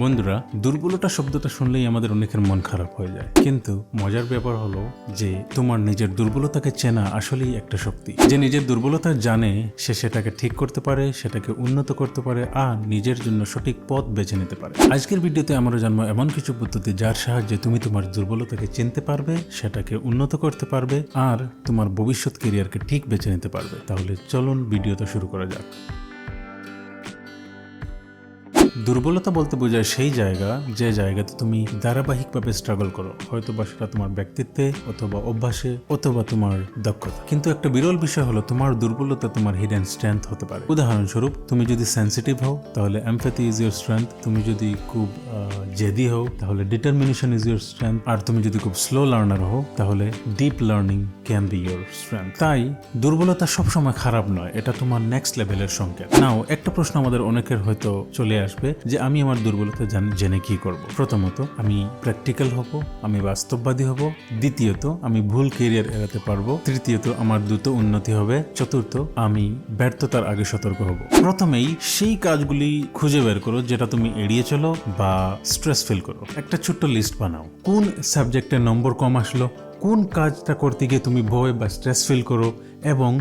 বন্ধুরা, দুর্বলতা শব্দটা শুনলেই আমাদের অনেকের মন খারাপ হয়ে যায়, কিন্তু মজার ব্যাপার হলো যে তোমার নিজের দুর্বলতাকে চেনা আসলেই একটা শক্তি। যে নিজের দুর্বলতা জানে সে সেটাকে ঠিক করতে পারে, সেটাকে উন্নত করতে পারে আর নিজের জন্য সঠিক পথ বেছে নিতে পারে। আজকের ভিডিওতে আমরা জানবো এমন কিছু পদ্ধতি যার সাহায্যে তুমি তোমার দুর্বলতাকে চিনতে পারবে, সেটাকে উন্নত করতে পারবে আর তোমার ভবিষ্যৎ ক্যারিয়ারকে ঠিক বেছে নিতে পারবে। তাহলে চলুন ভিডিওটা শুরু করা যাক। দুর্বলতা বলতে বোঝায় সেই জায়গা যে জায়গাতে তুমি ধারাবাহিকভাবে স্ট্রাগল করো, হয়তো বা সেটা তোমার ব্যক্তিত্বে অথবা অভ্যাসে অথবা তোমার দক্ষতা। কিন্তু একটা বিরল বিষয় হলো তোমার দুর্বলতা তোমার হিডেন স্ট্রেংথ হতে পারে। উদাহরণস্বরূপ, তুমি যদি সেন্সিটিভ হও তাহলে এমপ্যাথি ইজ ইউর স্ট্রেংথ, তুমি যদি খুব জেদি হও তাহলে ডিটারমিনেশন ইজ ইউর স্ট্রেংথ, আর তুমি যদি খুব স্লো লার্নার হও তাহলে deep learning can be your strength. তাই দুর্বলতা সবসময় খারাপ নয়, এটা তোমার নেক্সট লেভেলের সংকেত। নাও একটা প্রশ্ন আমাদের অনেকের হয়তো চলে আসবে যে আমি আমার দুর্বলতা জেনে কি করব। প্রথমত, আমি প্র্যাকটিক্যাল হব, আমি বাস্তববাদী হব। দ্বিতীয়ত, আমি ভুল ক্যারিয়ার এড়াতে পারবো। তৃতীয়ত, আমার দ্রুত উন্নতি হবে। চতুর্থ, আমি ব্যর্থতার আগে সতর্ক হব। প্রথমেই সেই কাজগুলি খুঁজে বের করো যেটা তুমি এড়িয়ে চলো বা স্ট্রেস ফিল করো। একটা ছোট্ট লিস্ট বানাও, কোন সাবজেক্টে নম্বর কম আসলো, কোন কাজটা করতে গিয়ে তুমি ভয় বা স্ট্রেস ফিল করো এবং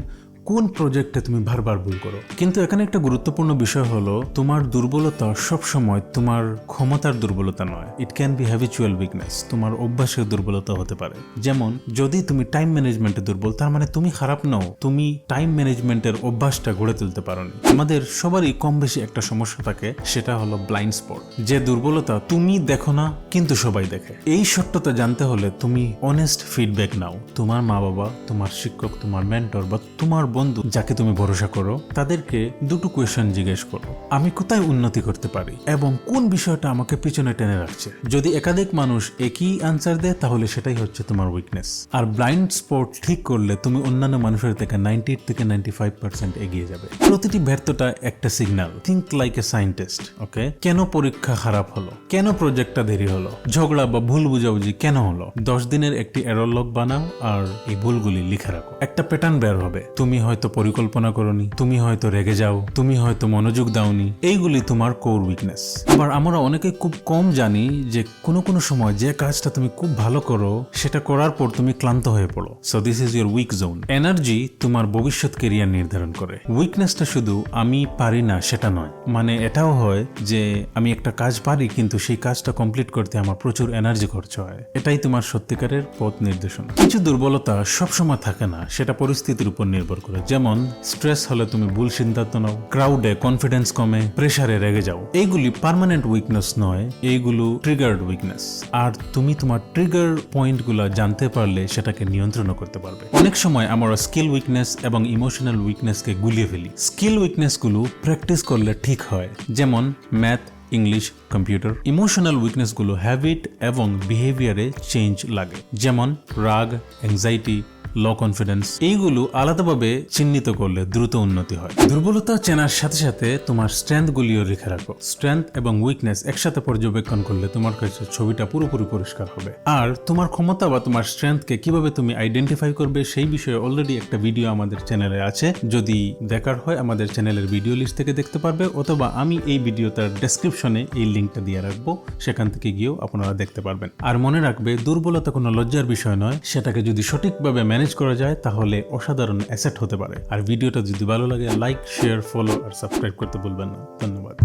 কোন প্রজেক্টে তুমি বারবার ভুল করো। কিন্তু এখানে একটা গুরুত্বপূর্ণ বিষয় হলো তোমার দুর্বলতা সবসময় তোমার ক্ষমতার দুর্বলতা নয়। It can be habitual weakness, তোমার অভ্যাসের দুর্বলতা হতে পারে। যেমন যদি তুমি টাইম ম্যানেজমেন্টে দুর্বল, তার মানে তুমি খারাপ নও, তুমি টাইম ম্যানেজমেন্টের অভ্যাসটা গড়ে তুলতে পারোনি। আমাদের সবারই কম বেশি একটা সমস্যা থাকে, সেটা হলো ব্লাইন্ড স্পট, যে দুর্বলতা তুমি দেখো না কিন্তু সবাই দেখে। এই সত্যতা জানতে হলে তুমি অনেস্ট ফিডব্যাক নাও। তোমার মা বাবা, তোমার শিক্ষক, তোমার মেন্টর বা তোমার বন্ধু যাকে তুমি ভরসা করো তাদেরকে দুটো কোয়েশ্চেন জিজ্ঞেস করো, আমি কোথায় উন্নতি করতে পারি এবং কোন বিষয়টা আমাকে পিছনে টেনে রাখছে। যদি একাধিক মানুষ একই আনসার দেয় তাহলে সেটাই হচ্ছে তোমার উইকনেস। আর ব্লাইন্ড স্পট ঠিক করলে তুমি অন্যান্য মানুষের থেকে 90 থেকে 95% এগিয়ে যাবে। প্রতিটি ব্যর্থতা একটা signal. Think like a scientist. Okay, কেন পরীক্ষা খারাপ হলো, কেন প্রজেক্টটা দেরি হলো, ঝগড়া বা ভুল বুঝাবুঝি কেন হলো। 10 দিনের একটি এরর লগ বানাও আর এই ভুলগুলি লিখে রাখো। একটা প্যাটার্ন বের হবে, তুমি হয়তো পরিকল্পনা করোনি, তুমি হয়তো রেগে যাও, তুমি হয়তো মনোযোগ দাওনি। এইগুলি তোমার কোর উইকনেস। আবার আমরা অনেকে খুব কম জানি যে কোনো সময় যে কাজটা তুমি খুব ভালো করো সেটা করার পর তুমি ক্লান্ত হয়ে পড়ো। So this is your week zone. Energy তোমার ভবিষ্যৎ ক্যারিয়ার নির্ধারণ করে। উইকনেসটা শুধু আমি পারি না সেটা নয়, মানে এটাও হয় যে আমি একটা কাজ পারি কিন্তু সেই কাজটা কমপ্লিট করতে আমার প্রচুর এনার্জি খরচ হয়। এটাই তোমার সত্যিকারের পথ নির্দেশনা। কিছু দুর্বলতা সবসময় থাকে না, সেটা পরিস্থিতির উপর নির্ভর করে। যেমন স্ট্রেস হলে তুমি ভুল সিদ্ধান্ত নাও, ক্রাউডে কনফিডেন্স কমে, প্রেসারে রেগে যাও। এইগুলি পার্মানেন্ট উইকনেস নয়, এইগুলো ট্রিগার্ড উইকনেস। আর তুমি তোমার ট্রিগার পয়েন্টগুলো জানতে পারলে সেটাকে নিয়ন্ত্রণ করতে পারবে। অনেক সময় আমরা স্কিল উইকনেস এবং ইমোশনাল উইকনেসকে গুলিয়ে ফেলি। স্কিল উইকনেসগুলো প্র্যাকটিস করলে ঠিক হয়, যেমন ম্যাথ, ইংলিশ, কম্পিউটার। ইমোশনাল উইকনেসগুলো হ্যাবিট এবং বিহেভিয়ারে চেঞ্জ লাগে, যেমন রাগ, অ্যাংজাইটি, লো কনফিডেন্স। এইগুলো আলাদাভাবে চিহ্নিত করলে দ্রুত উন্নতি হয়। দুর্বলতা চেনার সাথে সাথে তোমার স্ট্রেংথ গুলিও লিখে রাখো। স্ট্রেংথ এবং উইকনেস একসাথে পর্যবেক্ষণ করলে তোমার কাছে ছবিটা পুরোপুরি পরিষ্কার হবে। আর তোমার ক্ষমতা বা তোমার স্ট্রেংথকে কিভাবে তুমি আইডেন্টিফাই করবে সেই বিষয়ে অলরেডি একটা ভিডিও আমাদের চ্যানেলে আছে। যদি দেখার হয় আমাদের চ্যানেলের ভিডিও লিস্ট থেকে দেখতে পারবে, অথবা আমি এই ভিডিওটার ডেসক্রিপশনে এই লিঙ্কটা দিয়ে রাখবো, সেখান থেকে গিয়েও আপনারা দেখতে পারবেন। আর মনে রাখবে, দুর্বলতা কোনো লজ্জার বিষয় নয়, সেটাকে যদি সঠিকভাবে ম্যানেজ করা যায় তাহলে অসাধারণ অ্যাসেট হতে পারে। আর ভিডিওটা যদি ভালো লাগে লাইক, শেয়ার, ফলো আর সাবস্ক্রাইব করতে ভুলবেন না। ধন্যবাদ।